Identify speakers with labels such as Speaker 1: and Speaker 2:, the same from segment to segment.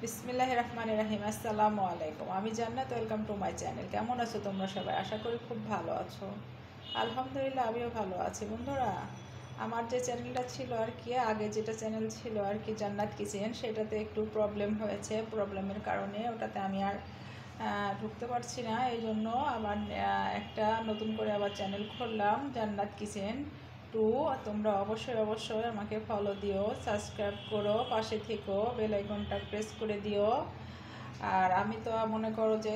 Speaker 1: বিসমিল্লাহির রহমানির রহিম। আসসালামু আলাইকুম। আমি জান্নাত, ওয়েলকাম টু মাই চ্যানেল। কেমন আছো তোমরা সবাই? আশা করি খুব ভালো আছো। আলহামদুলিল্লাহ, আমিও ভালো আছি। বন্ধুরা, আমার যে চ্যানেলটা ছিল আর কি, আগে যেটা চ্যানেল ছিল আর কি, জান্নাত কিচেন, সেটাতে একটু প্রবলেম হয়েছে। প্রবলেমের কারণে ওটাতে আমি আর ঢুকতে পারছি না। এই জন্য আবার একটা নতুন করে আবার চ্যানেল খুললাম, জান্নাত কিচেন 2। তোমরা অবশ্যই আমাকে ফলো দিও, সাবস্ক্রাইব করো, পাশে থেকো, বেল আইকনটা প্রেস করে দিও। আর আমি তো মনে করো যে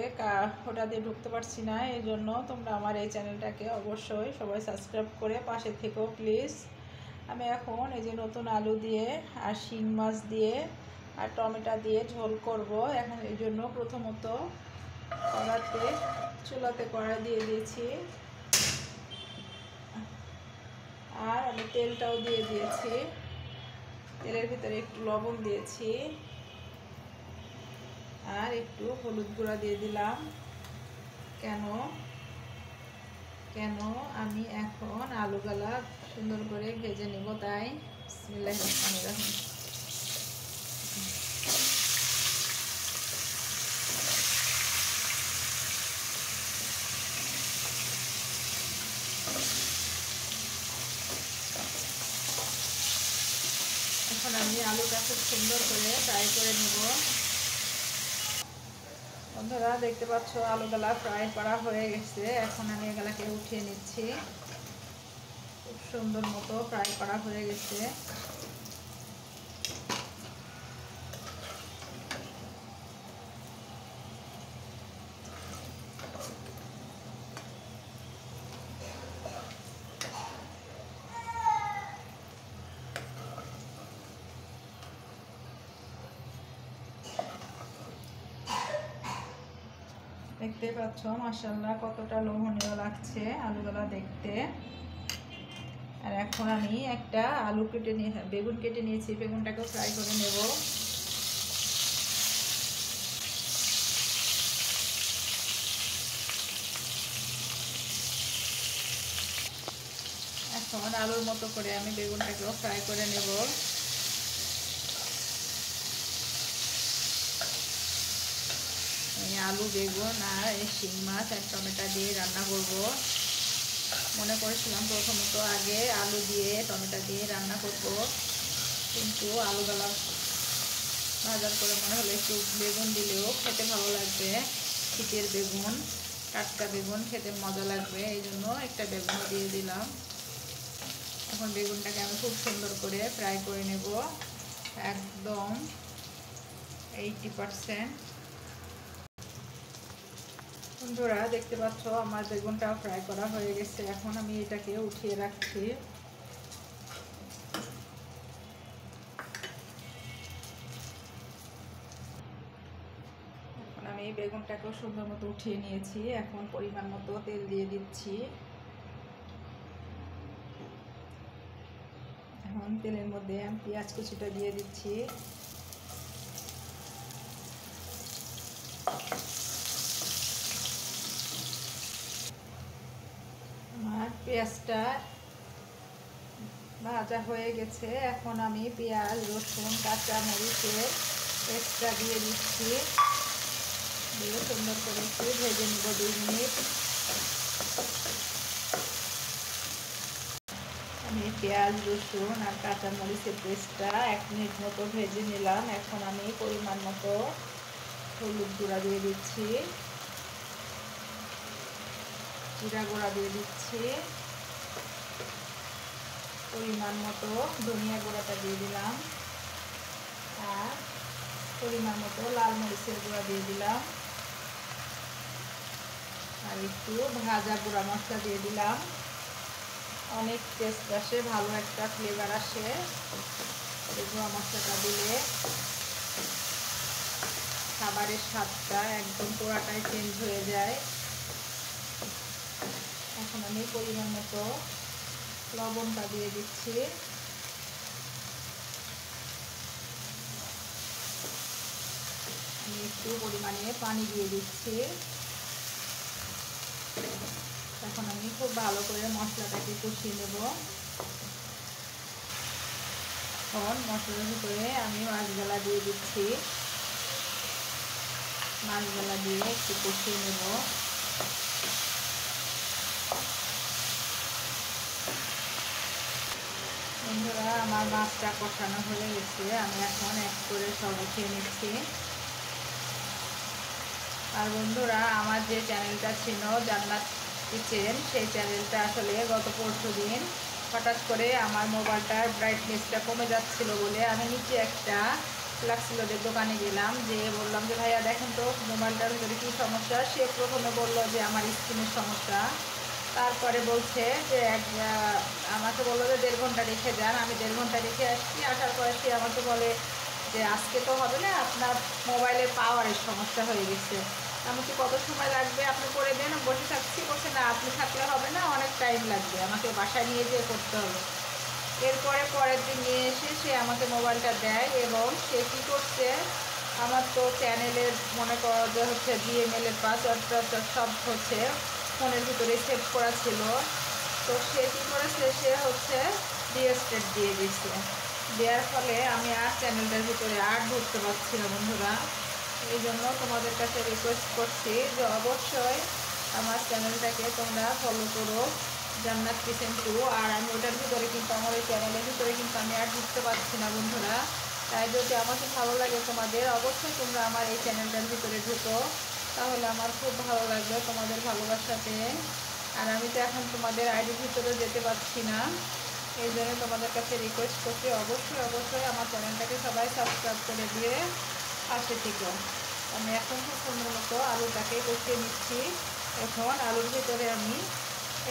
Speaker 1: ওটা দিয়ে ঢুকতে পারছি না, এই জন্য তোমরা আমার এই চ্যানেলটাকে অবশ্যই সবাই সাবস্ক্রাইব করে পাশে থেকো প্লিজ। আমি এখন এই যে নতুন আলু দিয়ে আর শিং মাছ দিয়ে আর টমেটো দিয়ে ঝোল করব। এখন এই জন্য প্রথমত চুলাতে কড়াই দিয়ে দিয়েছি, আর আমি তেলটাও দিয়ে দিয়েছি। তেলের ভিতরে একটু লবণ দিয়েছি আর একটু হলুদ গুঁড়া দিয়ে দিলাম। কেন আমি এখন আলুগুলা সুন্দর করে ভেজে নেব, তাই। বিসমিল্লাহির রহমানির রহিম। এখন আমি আলুটা খুব সুন্দর করে ফ্রাই করে নেব। বন্ধুরা, দেখতে পাচ্ছ আলুগুলা ফ্রাই করা হয়ে গেছে। এখন আমি এগুলাকে উঠিয়ে নিচ্ছি। খুব সুন্দর মতো ফ্রাই করা হয়ে গেছে। দেখতে পাচ্ছ মাশাআল্লাহ কতটা লোভনীয় লাগছে আলুগুলা দেখতে। আর এখন আমি একটা বেগুন কেটে নিয়েছি, বেগুনটাকেও ফ্রাই করে নেব। এখন আলুর মতো করে আমি বেগুনটাকেও ফ্রাই করে নেব। আলু, বেগুন আর এই শিং মাছ আর টমেটো দিয়ে রান্না করব। মনে করেছিলাম প্রথমত আগে আলু দিয়ে টমেটো দিয়ে রান্না করব, কিন্তু আলুগুলা ভাজার পরে মনে হলো একটু বেগুন দিলেও খেতে ভালো লাগবে। শীতের বেগুন, টাটকা বেগুন খেতে মজা লাগবে, এই জন্য একটা বেগুন দিয়ে দিলাম। এখন বেগুনটাকে আমি খুব সুন্দর করে ফ্রাই করে নেব, একদম 80%। বন্ধুরা, দেখতে পাচ্ছ আমার বেগুনটাও ফ্রাই করা হয়ে গেছে। এখন আমি এটাকে উঠিয়ে রাখছি। এখন আমি বেগুনটাকেও সুন্দর মতো উঠিয়ে নিয়েছি। এখন পরিমাণ মতো তেল দিয়ে দিচ্ছি। এখন তেলের মধ্যে আমি পেঁয়াজ কুচিটা দিয়ে দিচ্ছি। আমার পেঁয়াজটা ভাজা হয়ে গেছে। এখন আমি পেঁয়াজ, রসুন, কাঁচা মরিচের পেস্টটা দিয়ে দিচ্ছি। দিয়ে সুন্দর করে একটু ভেজে নেব 2 মিনিট। আমি পেঁয়াজ, রসুন আর কাঁচা মরিচের পেস্টটা 1 মিনিট মতো ভেজে নিলাম। এখন আমি পরিমাণ মতো হলুদ গুঁড়া দিয়ে দিচ্ছি, জিরা গুঁড়া দিয়ে দিচ্ছি, পরিমাণ মতো ধনিয়া গুঁড়াটা দিয়ে দিলাম, আর পরিমাণ মতো লাল মরিচের গুঁড়া দিয়ে দিলাম, আর একটু ভাজা গুঁড়া মশলা দিয়ে দিলাম। অনেক টেস্ট আসে, ভালো একটা ফ্লেভার আসে এই গুঁড়া মশলাটা দিলে। খাবারের স্বাদটা একদম পুরাটাই চেঞ্জ হয়ে যায়। এখন আমি পরিমাণ মতো লবণটা দিয়ে দিচ্ছি। আমি একটু পরিমাণে পানি দিয়ে দিচ্ছি। এখন আমি খুব ভালো করে মশলাটাকে কষিয়ে নেব। এখন মশলার ভিতরে আমি মাছগুলা দিয়ে দিচ্ছি। মাছগুলা দিয়ে একটু কষিয়ে নেব। বন্ধুরা, আমার মাছটা কষানো হয়ে গেছে, আমি এখন এক করে সব উঠিয়ে নিচ্ছি। আর বন্ধুরা, আমার যে চ্যানেলটা ছিল জান্নাত কিচেন, সেই চ্যানেলটা আসলে গত পরশুদিন হঠাৎ করে আমার মোবাইলটার ব্রাইটনেসটা কমে যাচ্ছিল বলে আমি নিচে একটা ফ্লাক্সিলোডের দোকানে গেলাম, যে বললাম যে ভাইয়া দেখেন তো মোবাইলটার ভিতরে কী সমস্যা। সে প্রথমে বলল যে আমার স্ক্রিনের সমস্যা, তারপরে বলছে যে আমাকে বললো যে 1.5 ঘন্টা রেখে যান। আমি 1.5 ঘন্টা রেখে আসছি, আসার পরে সে আমাকে বলে যে আজকে তো হবে না, আপনার মোবাইলের পাওয়ারের সমস্যা হয়ে গেছে। আমাকে কত সময় লাগবে আপনি করে দেন, বসে থাকছি। বসে না, আপনি থাকলে হবে না, অনেক টাইম লাগবে, আমাকে বাসায় নিয়ে যেয়ে করতে হবে। এরপরে পরের দিন নিয়ে এসে সে আমাকে মোবাইলটা দেয়, এবং সে কী করছে, আমার তো চ্যানেলের মনে করো যে হচ্ছে জিএমএলের পাসওয়ার্ডটা সব হচ্ছে ফোনের ভিতরে সেভ করা ছিল। তো সে কী করেছে, সে হচ্ছে রিস্টার্ট দিয়ে দিচ্ছে। দেওয়ার ফলে আমি আর চ্যানেলটার ভিতরে আর ঢুকতে পারছি না বন্ধুরা। এই জন্য তোমাদের কাছে রিকোয়েস্ট করছি যে অবশ্যই আমার চ্যানেলটাকে তোমরা ফলো করো, জান্নাত কিচেন 2। আর আমি ওটার ভিতরে কিন্তু আমার ওই চ্যানেলের ভিতরে কিন্তু আমি আর ঢুকতে পারছি না বন্ধুরা। তাই যদি আমাকে ভালো লাগে তোমাদের, অবশ্যই তোমরা আমার এই চ্যানেলটার ভিতরে ঢুকো, তাহলে আমার খুব ভালো লাগবে তোমাদের ভালোবাসাতে। আর আমি তো এখন তোমাদের আইডির ভিতরে যেতে পারছি না, এই জন্য তোমাদের কাছে রিকোয়েস্ট করছি অবশ্যই আমার চ্যানেলটাকে সবাই সাবস্ক্রাইব করে দিয়ে পাশে থেকো। আমি এখন খুব সুন্দর মতো আলুটাকে কষিয়ে নিচ্ছি। এখন আলুর ভিতরে আমি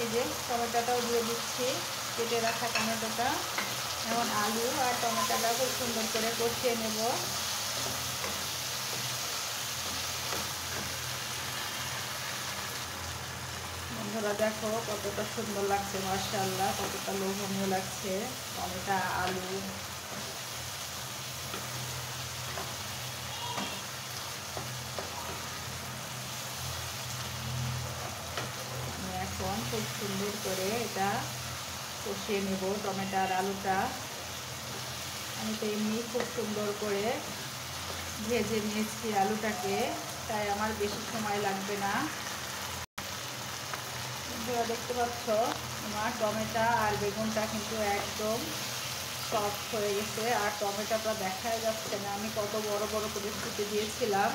Speaker 1: এই যে টমেটোটাও দিয়ে দিচ্ছি, কেটে রাখা টমেটোটা। এখন আলু আর টমেটোটা খুব সুন্দর করে কষিয়ে নেব। বন্ধুরা দেখো কতটা সুন্দর লাগছে, মাশাআল্লাহ, কতটা লোভনীয় লাগছে টমেটো আলু। এখন খুব সুন্দর করে এটা কষিয়ে নেব টমেটো আর আলুটা। আমি তো এমনি খুব সুন্দর করে ভেজে নিয়েছি আলুটাকে, তাই আমার বেশি সময় লাগবে না। তোমরা দেখতে পাচ্ছ আমার টমেটো আর বেগুনটা কিন্তু একদম সফট হয়ে গেছে, আর টমেটোটা দেখাই যাচ্ছে না। আমি কত বড় বড় করে ফুটে দিয়েছিলাম,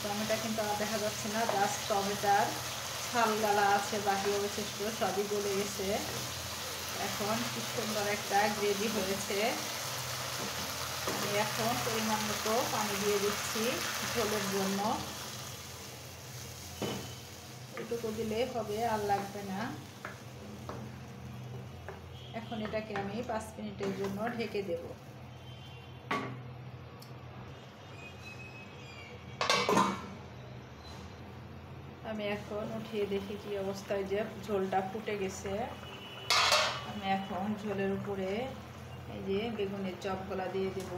Speaker 1: টমেটো কিন্তু আর দেখা যাচ্ছে না, জাস্ট টমেটোর ছালগালা আছে, বাকি অবশিষ্ট সবই গলে গেছে। এখন কি সুন্দর একটা গ্রেভি হয়েছে। আমি এখন পরিমাণ মতো পানি দিয়ে দিচ্ছি ঝোলের জন্য, এটুকু দিলে হবে, আর লাগবে না। এখন এটাকে আমি 5 মিনিটের জন্য ঢেকে দেব। আমি এখন উঠিয়ে দেখি কি অবস্থায়, যে ঝোলটা ফুটে গেছে। আমি এখন ঝোলের উপরে এই যে বেগুনের চপগুলা দিয়ে দেব।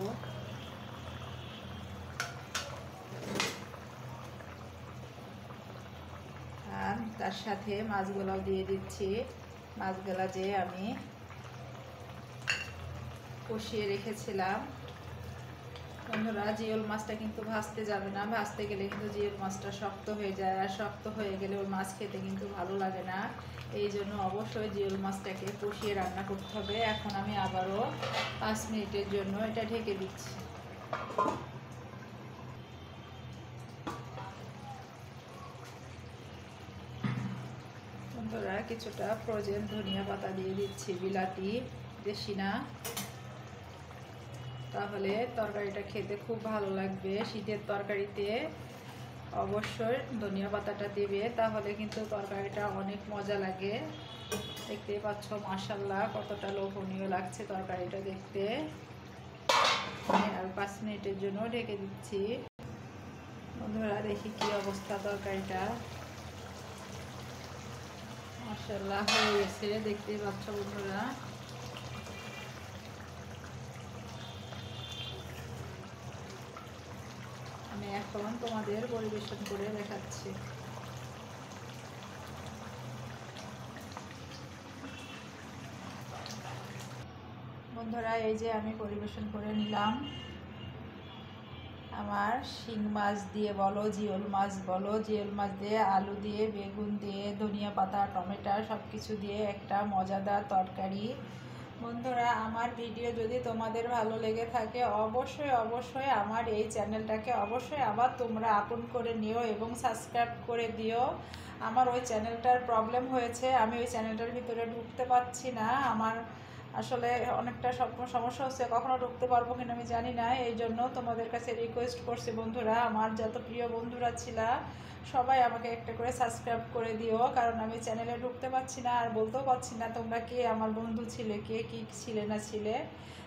Speaker 1: আর তার সাথে মাছগুলাও দিয়ে দিচ্ছি। মাছগুলা যে আমি কষিয়ে রেখেছিলাম। বন্ধুরা, জিওল মাছটা কিন্তু ভাজতে যাবে না, ভাজতে গেলে কিন্তু জিওল মাছটা শক্ত হয়ে যায়, আর শক্ত হয়ে গেলে ওই মাছ খেতে কিন্তু ভালো লাগে না। এই জন্য অবশ্যই জিওল মাছটাকে কষিয়ে রান্না করতে হবে। এখন আমি আবারও 5 মিনিটের জন্য এটা ঢেকে দিচ্ছি। বন্ধুরা, কিছুটা ফ্রোজেন ধনিয়া পাতা দিয়ে দিচ্ছি, বিলাতি, দেশি না, তাহলে তরকারিটা খেতে খুব ভালো লাগবে। শীতের তরকারিতে অবশ্যই ধনিয়া পাতাটা দেবে, তাহলে কিন্তু তরকারিটা অনেক মজা লাগে। দেখতেই পাচ্ছ মাশাআল্লাহ কতটা লোভনীয় লাগছে তরকারিটা দেখতে। আর 5 মিনিটের জন্য ঢেকে দিচ্ছি। বন্ধুরা, দেখি কি অবস্থা তরকারিটা। মাশাআল্লাহ হয়ে গেছে, দেখতেই পাচ্ছ বন্ধুরা। আমি এখন তোমাদের পরিবেশন করে দেখাচ্ছি। বন্ধুরা, এই যে আমি পরিবেশন করে নিলাম। আমার শিং মাছ দিয়ে বলো, জিওল মাছ বলো, জিওল মাছ দিয়ে আলু দিয়ে বেগুন দিয়ে ধনিয়া পাতা টমেটো সব কিছু দিয়ে একটা মজাদার তরকারি। বন্ধুরা, আমার ভিডিও যদি তোমাদের ভালো লেগে থাকে অবশ্যই অবশ্যই আমার এই চ্যানেলটাকে অবশ্যই আবার তোমরা আপন করে নিও এবং সাবস্ক্রাইব করে দিও। আমার ওই চ্যানেলটার প্রবলেম হয়েছে, আমি ওই চ্যানেলটার ভিতরে ঢুকতে পারছি না। আমার আসলে অনেকটা সমস্যা হচ্ছে, কখনো ঢুকতে পারবো কিনা আমি জানি না। এই জন্য তোমাদের কাছে রিকোয়েস্ট করছি বন্ধুরা, আমার যত প্রিয় বন্ধুরা ছিলা সবাই আমাকে একটা করে সাবস্ক্রাইব করে দিও, কারণ আমি চ্যানেলে ঢুকতে পারছি না আর বলতেও পারছি না তোমরা কে আমার বন্ধু ছিলে, কে কী ছিলে না ছিলে।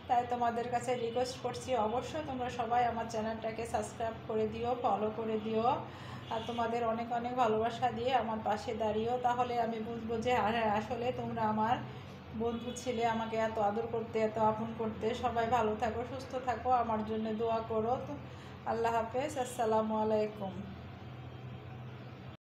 Speaker 1: তাই তোমাদের কাছে রিকোয়েস্ট করছি অবশ্যই তোমরা সবাই আমার চ্যানেলটাকে সাবস্ক্রাইব করে দিও, ফলো করে দিও। আর তোমাদের অনেক অনেক ভালোবাসা দিয়ে আমার পাশে দাঁড়িয়েও, তাহলে আমি বুঝবো যে হ্যাঁ আসলে তোমরা আমার বন্ধু ছিলে, আমাকে এত আদর করতে, এত আপন করতে। সবাই ভালো থাকো, সুস্থ থাকো, আমার জন্য দোয়া করো। তো আল্লাহ হাফেজ, আসসালামু আলাইকুম।